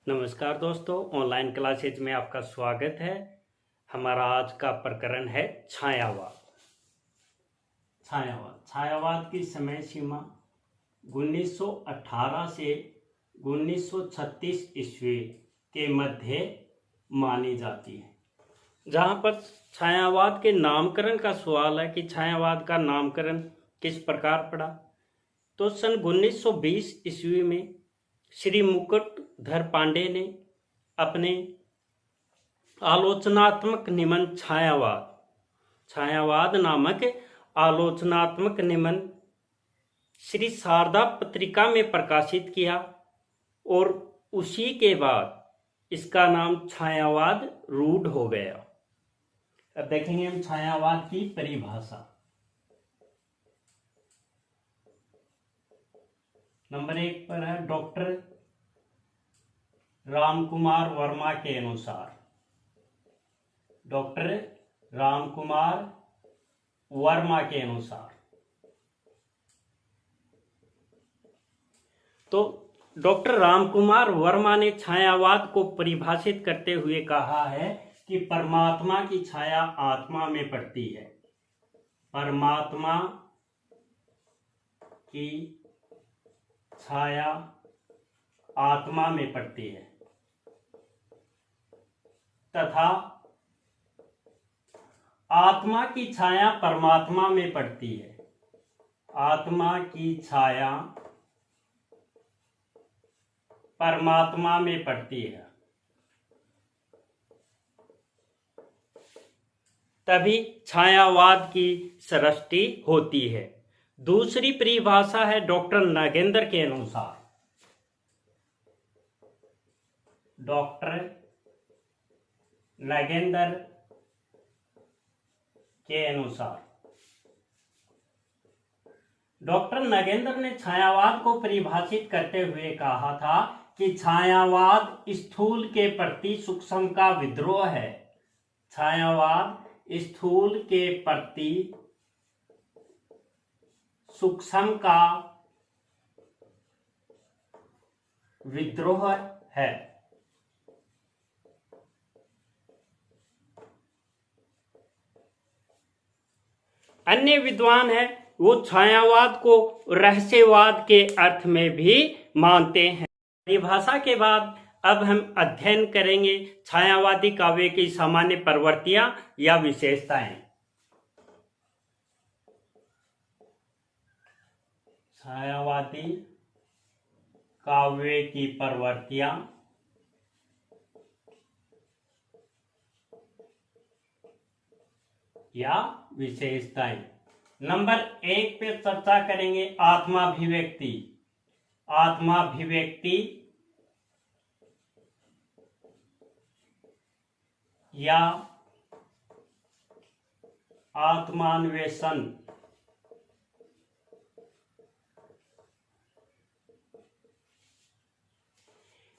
नमस्कार दोस्तों, online classes में आपका स्वागत है। हमारा आज का प्रकरण है छायावाद। छायावाद की समय सीमा 1918 से 1936 ईस्वी के मध्य मानी जाती है। जहाँ पर छायावाद के नामकरण का सवाल है कि छायावाद का नामकरण किस प्रकार पड़ा, तो सन 1920 ईस्वी में श्री मुकुटधर पांडे ने अपने आलोचनात्मक निबंध छायावाद नामक आलोचनात्मक निबंध श्री शारदा पत्रिका में प्रकाशित किया और उसी के बाद इसका नाम छायावाद रूढ़ हो गया। अब देखेंगे हम छायावाद की परिभाषा। नंबर 1 पर है डॉक्टर रामकुमार वर्मा के अनुसार। डॉक्टर रामकुमार वर्मा के अनुसार तो डॉक्टर रामकुमार वर्मा ने छायावाद को परिभाषित करते हुए कहा है कि परमात्मा की छाया आत्मा में पड़ती है। परमात्मा की छाया आत्मा में पड़ती है तथा आत्मा की छाया परमात्मा में पड़ती है। आत्मा की छाया परमात्मा में पड़ती है, तभी छायावाद की सृष्टि होती है। दूसरी परिभाषा है डॉक्टर नागेंद्र के अनुसार। डॉक्टर नागेंद्र के अनुसार डॉक्टर नागेंद्र ने छायावाद को परिभाषित करते हुए कहा था कि छायावाद स्थूल के प्रति सूक्ष्म का विद्रोह है। छायावाद स्थूल के प्रति सूक्ष्म का विद्रोह है। अन्य विद्वान है वो छायावाद को रहस्यवाद के अर्थ में भी मानते हैं। परिभाषा के बाद अब हम अध्ययन करेंगे छायावादी काव्य की सामान्य प्रवृत्तियां या विशेषताएं। छायावादी काव्य की प्रवृत्तियां या विशेषताएं। नंबर 1 पे चर्चा करेंगे आत्माभिव्यक्ति। आत्माभिव्यक्ति या आत्मान्वेषण।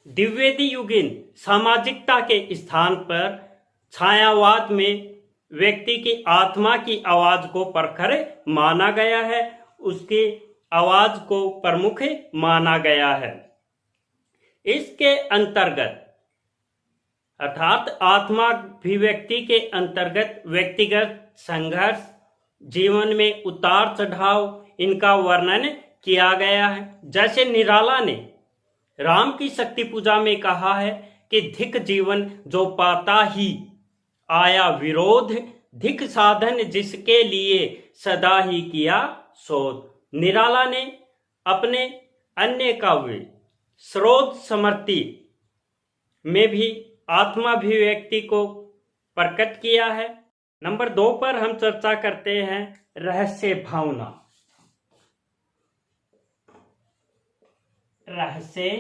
द्विवेदी युगीन सामाजिकता के स्थान पर छायावाद में व्यक्ति की आत्मा की आवाज को प्रखर माना गया है, उसकी आवाज को प्रमुख माना गया है। इसके अंतर्गत अर्थात आत्माभिव्यक्ति के अंतर्गत व्यक्तिगत संघर्ष, जीवन में उतार चढ़ाव, इनका वर्णन किया गया है। जैसे निराला ने राम की शक्ति पूजा में कहा है कि धिक जीवन जो पाता ही आया विरोध, धिक साधन जिसके लिए सदा ही किया शोध। निराला ने अपने अन्य काव्य स्रोत समृति में भी आत्माभिव्यक्ति को प्रकट किया है। नंबर 2 पर हम चर्चा करते हैं रहस्य भावना। रहस्य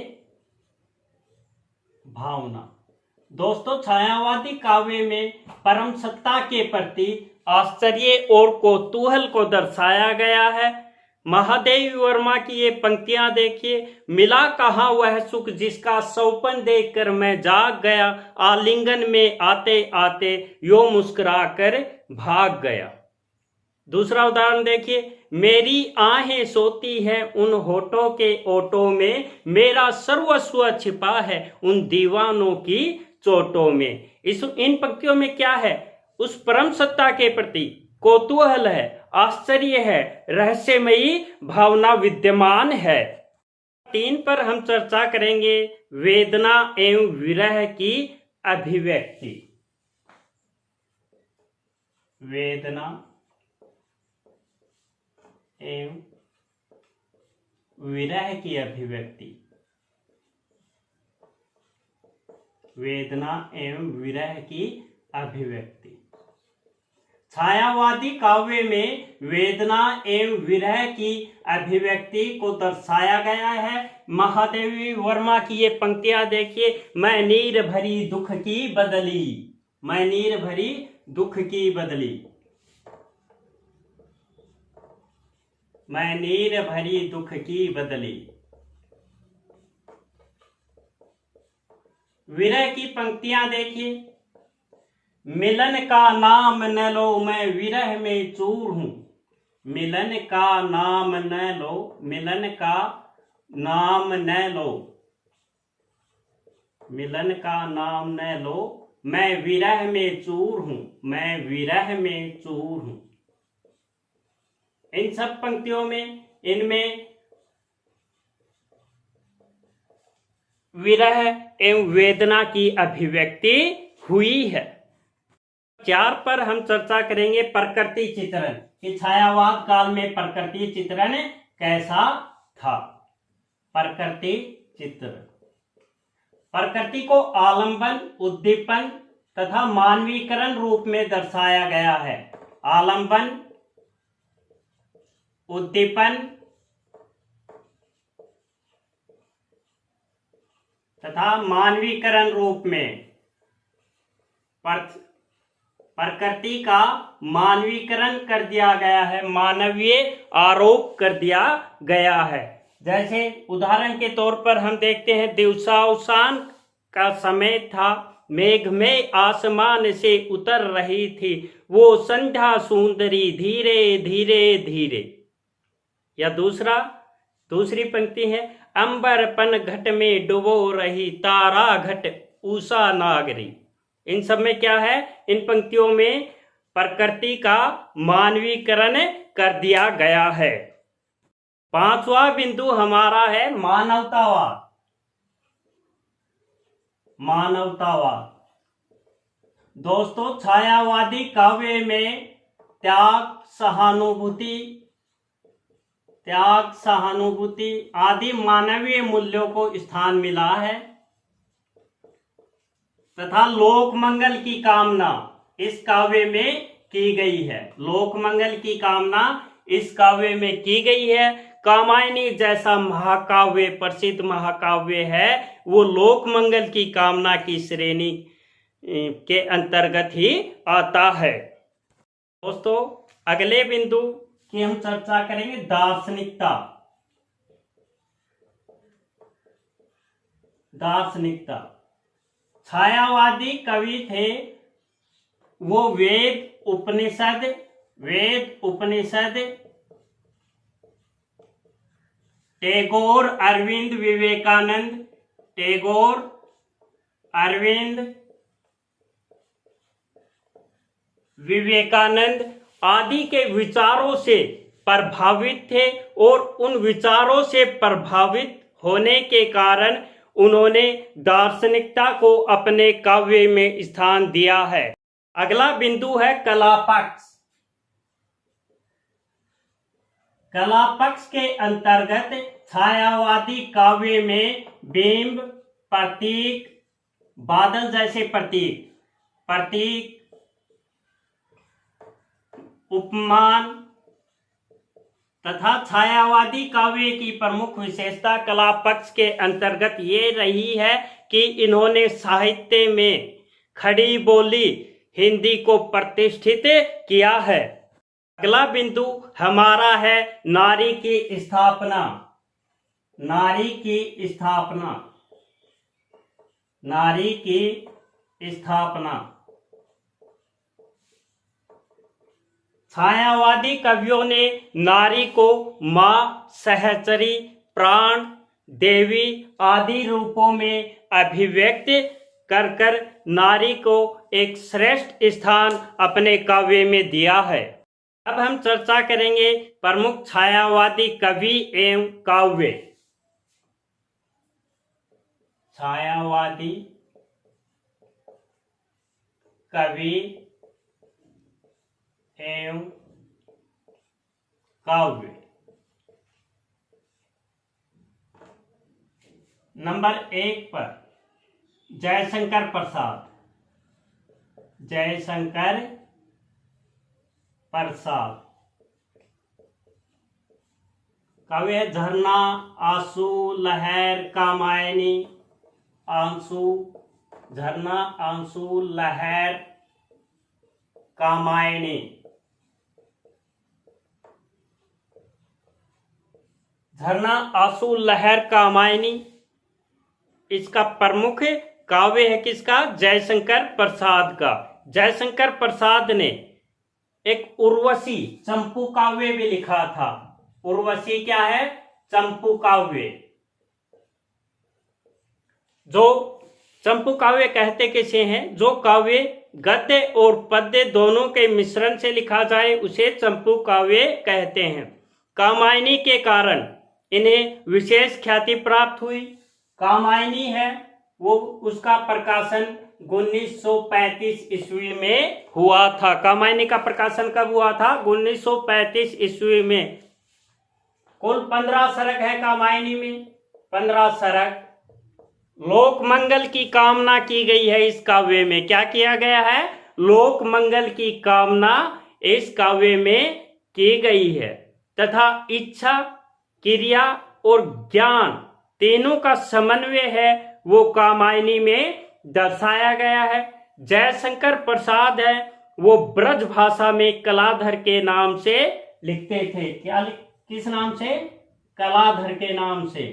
भावना दोस्तों, छायावादी काव्य में परम सत्ता के प्रति आश्चर्य और कौतूहल को दर्शाया गया है। महादेवी वर्मा की ये पंक्तियां देखिए। मिला कहाँ वह सुख जिसका सौपन देखकर मैं जाग गया, आलिंगन में आते आते यो मुस्कुरा कर भाग गया। दूसरा उदाहरण देखिए, मेरी आहें सोती हैं उन होठों के ओटों में, मेरा सर्वस्व छिपा है उन दीवानों की चोटों में। इन पंक्तियों में क्या है? उस परम सत्ता के प्रति कौतूहल है, आश्चर्य है, रहस्यमयी भावना विद्यमान है। 3 पर हम चर्चा करेंगे वेदना एवं विरह की अभिव्यक्ति। वेदना एवं विरह की अभिव्यक्ति। वेदना एवं विरह की अभिव्यक्ति। छायावादी काव्य में वेदना एवं विरह की अभिव्यक्ति को दर्शाया गया है। महादेवी वर्मा की ये पंक्तियां देखिए, मैं नीर भरी दुख की बदली, मैं नीर भरी दुख की बदली, मैं नीर भरी दुख की बदली। विरह की पंक्तियां देखिए, मिलन का नाम न लो मैं विरह में चूर हूं, मिलन का नाम न लो, मिलन का नाम न लो, मिलन का नाम न लो, मैं विरह में चूर हूं, मैं विरह में चूर हूं। इन सब पंक्तियों में इनमें विरह एवं वेदना की अभिव्यक्ति हुई है। 4 पर हम चर्चा करेंगे प्रकृति चित्रण कि छायावाद काल में प्रकृति चित्रण कैसा था। प्रकृति चित्रण, प्रकृति को आलंबन, उद्दीपन तथा मानवीकरण रूप में दर्शाया गया है। आलंबन, उद्दीपन तथा मानवीकरण रूप में प्रकृति का मानवीकरण कर दिया गया है, मानवीय आरोप कर दिया गया है। जैसे उदाहरण के तौर पर हम देखते हैं, दिवसावसान का समय था, मेघ में आसमान से उतर रही थी वो संध्या सुंदरी धीरे धीरे धीरे। या दूसरी पंक्ति है, अंबर पन घट में डुबो रही तारा घट उषा नागरी। इन सब में क्या है? इन पंक्तियों में प्रकृति का मानवीकरण कर दिया गया है। 5वां बिंदु हमारा है मानवतावाद। मानवतावाद दोस्तों, छायावादी काव्य में त्याग, सहानुभूति आदि मानवीय मूल्यों को स्थान मिला है तथा लोक मंगल की कामना इस काव्य में की गई है। लोक मंगल की कामना इस काव्य में की गई है। कामायनी जैसा महाकाव्य, प्रसिद्ध महाकाव्य है, वो लोक मंगल की कामना की श्रेणी के अंतर्गत ही आता है। दोस्तों, अगले बिंदु की हम चर्चा करेंगे दार्शनिकता। दार्शनिकता, छायावादी कवि थे, वो वेद उपनिषद टैगोर, अरविंद विवेकानंद आदि के विचारों से प्रभावित थे और उन विचारों से प्रभावित होने के कारण उन्होंने दार्शनिकता को अपने काव्य में स्थान दिया है। अगला बिंदु है कला पक्ष। कला पक्ष के अंतर्गत छायावादी काव्य में बिंब, प्रतीक, बादल जैसे प्रतीक, उपमान तथा छायावादी काव्य की प्रमुख विशेषता कला पक्ष के अंतर्गत ये रही है कि इन्होंने साहित्य में खड़ी बोली हिंदी को प्रतिष्ठित किया है। अगला बिंदु हमारा है नारी की स्थापना। नारी की स्थापना छायावादी कवियों ने नारी को माँ, सहचरी, प्राण, देवी आदि रूपों में अभिव्यक्त कर कर नारी को एक श्रेष्ठ स्थान अपने काव्य में दिया है। अब हम चर्चा करेंगे प्रमुख छायावादी कवि एवं काव्य। छायावादी कवि एवं काव्य। नंबर 1 पर जयशंकर प्रसाद। जयशंकर प्रसाद काव्य है झरना, आंसू, लहर, कामायनी। आंसू, झरना, आंसू, लहर, कामायनी। झरना, आंसू, लहर, कामायनी इसका प्रमुख काव्य है किसका? जयशंकर प्रसाद का। जयशंकर प्रसाद ने एक उर्वशी चंपू काव्य भी लिखा था। उर्वशी क्या है? चंपू काव्य। जो चंपू काव्य कहते किसे हैं? जो काव्य गद्य और पद्य दोनों के मिश्रण से लिखा जाए उसे चंपू काव्य कहते हैं। कामायनी के कारण इन्हें विशेष ख्याति प्राप्त हुई। कामायनी है वो उसका प्रकाशन 1935 ईस्वी में हुआ था। कामायनी का प्रकाशन कब हुआ था? 1935 ईस्वी में। कुल 15 सरक है कामायनी में। 15 सरक। लोक मंगल की कामना की गई है इस काव्य में। क्या किया गया है? लोक मंगल की कामना इस काव्य में की गई है तथा इच्छा, क्रिया और ज्ञान तीनों का समन्वय है वो कामायनी में दर्शाया गया है। जयशंकर प्रसाद है वो ब्रज भाषा में कलाधर के नाम से लिखते थे। किस नाम से? कलाधर के नाम से।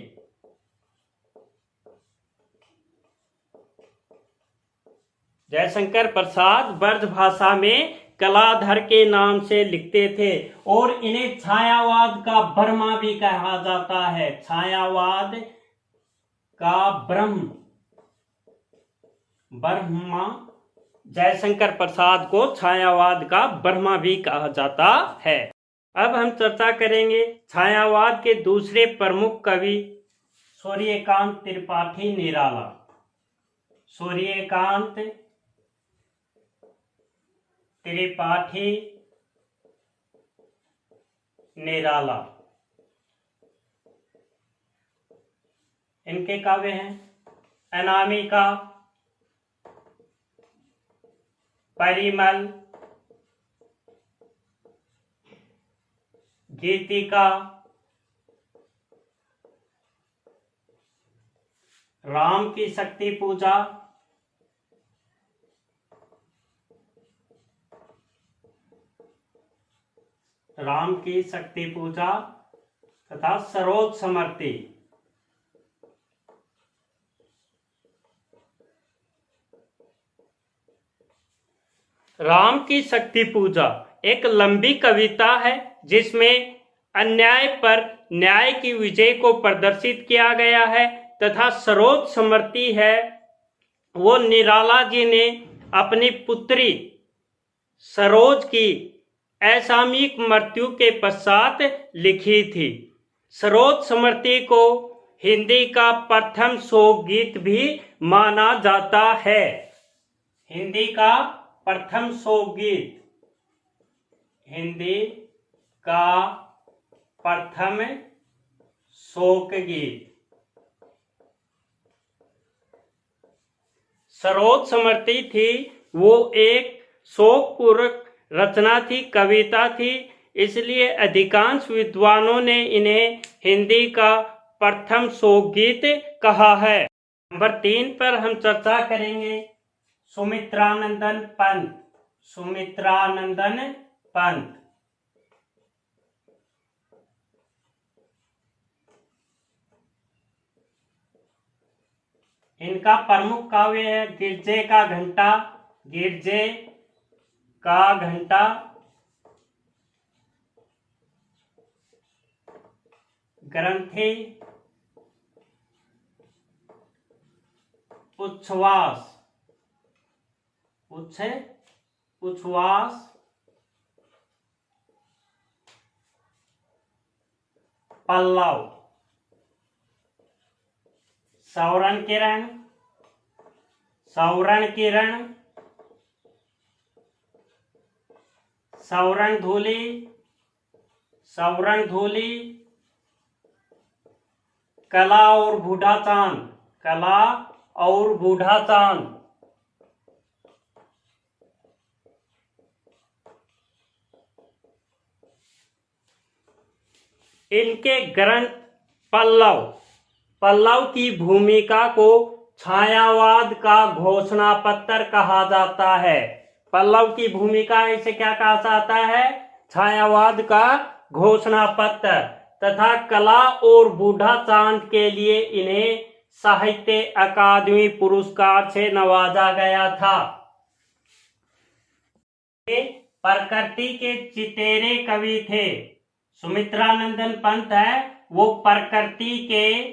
जयशंकर प्रसाद ब्रज भाषा में कलाधर के नाम से लिखते थे और इन्हें छायावाद का ब्रह्मा भी कहा जाता है। छायावाद का ब्रह्मा। जयशंकर प्रसाद को छायावाद का ब्रह्मा भी कहा जाता है। अब हम चर्चा करेंगे छायावाद के दूसरे प्रमुख कवि सूर्यकांत त्रिपाठी निराला। सूर्यकांत त्रिपाठी निराला। इनके काव्य हैं अनामिका, परिमल, गीतिका, राम की शक्ति पूजा, राम की शक्ति पूजा तथा सरोज समर्ति। राम की शक्ति पूजा एक लंबी कविता है जिसमें अन्याय पर न्याय की विजय को प्रदर्शित किया गया है तथा सरोज समर्ति है वो निराला जी ने अपनी पुत्री सरोज की असामयिक मृत्यु के पश्चात लिखी थी। सरोज समर्ति को हिंदी का प्रथम शोक गीत भी माना जाता है। हिंदी का प्रथम शोक गीत। हिंदी का प्रथम शोक गीत सरोज समर्ति थी। वो एक शोकपूर्वक रचना थी, कविता थी, इसलिए अधिकांश विद्वानों ने इन्हें हिंदी का प्रथम शोक गीत कहा है। नंबर 3 पर हम चर्चा करेंगे सुमित्रानंदन पंत। सुमित्रानंदन पंत इनका प्रमुख काव्य है गिरजे का घंटा। गिरजे का घंटा ग्रंथि उच्छ्वास पल्लव सौरण किरण सौरण धूलि कला और बूढ़ा चांद इनके ग्रंथ पल्लव की भूमिका को छायावाद का घोषणा पत्र कहा जाता है। पल्लव की भूमिका इसे क्या कहा जाता है? छायावाद का घोषणा पत्र। तथा कला और बूढ़ा चांद के लिए इन्हें साहित्य अकादमी पुरस्कार से नवाजा गया था। प्रकृति के चितेरे कवि थे। सुमित्रानंदन पंत है वो प्रकृति के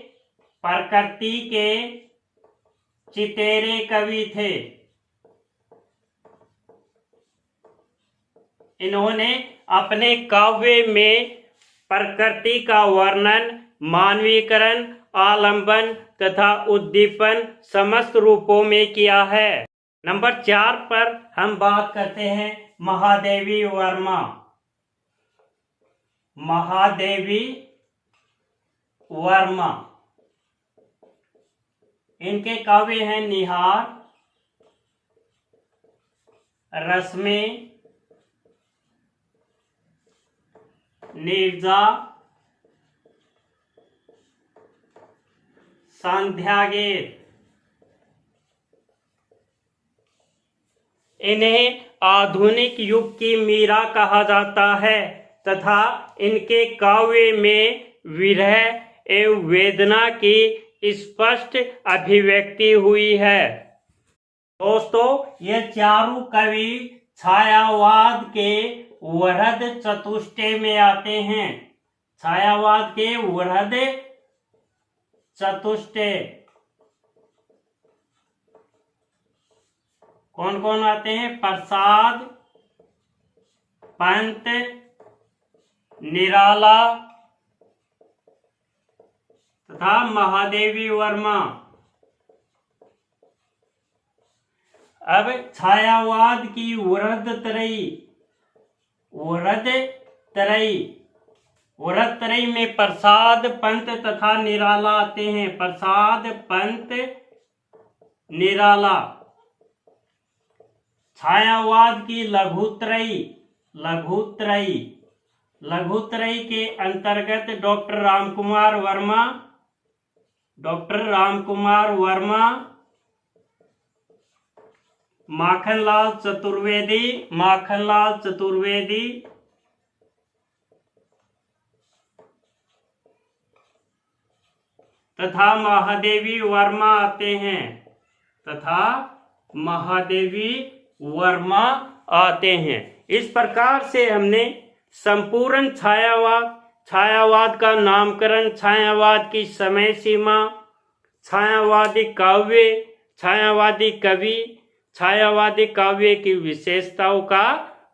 चितेरे कवि थे। इन्होंने अपने काव्य में प्रकृति का वर्णन, मानवीकरण, आलंबन तथा उद्दीपन समस्त रूपों में किया है। नंबर 4 पर हम बात करते हैं महादेवी वर्मा। इनके काव्य हैं निहार, रश्मि, नीरजा, संध्या गीत। इन्हें आधुनिक युग की मीरा कहा जाता है तथा इनके काव्य में विरह एवं वेदना की स्पष्ट अभिव्यक्ति हुई है। दोस्तों, ये चारों कवि छायावाद के वृहद चतुष्टय में आते हैं। छायावाद के वृहद चतुष्टय कौन कौन आते हैं? प्रसाद, पंत, निराला तथा महादेवी वर्मा। अब छायावाद की वृहद तरई में प्रसाद, पंत तथा निराला आते हैं। प्रसाद, पंत, निराला। छायावाद की लघुत्रयी के अंतर्गत डॉक्टर रामकुमार वर्मा, माखनलाल चतुर्वेदी तथा महादेवी वर्मा आते हैं। इस प्रकार से हमने संपूर्ण छायावाद का नामकरण, छायावाद की समय सीमा, छायावादी काव्य, छायावादी कवि, छायावादी काव्य की विशेषताओं का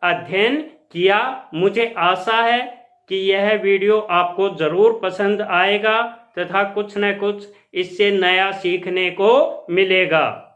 अध्ययन किया। मुझे आशा है कि यह वीडियो आपको जरूर पसंद आएगा तथा कुछ न कुछ इससे नया सीखने को मिलेगा।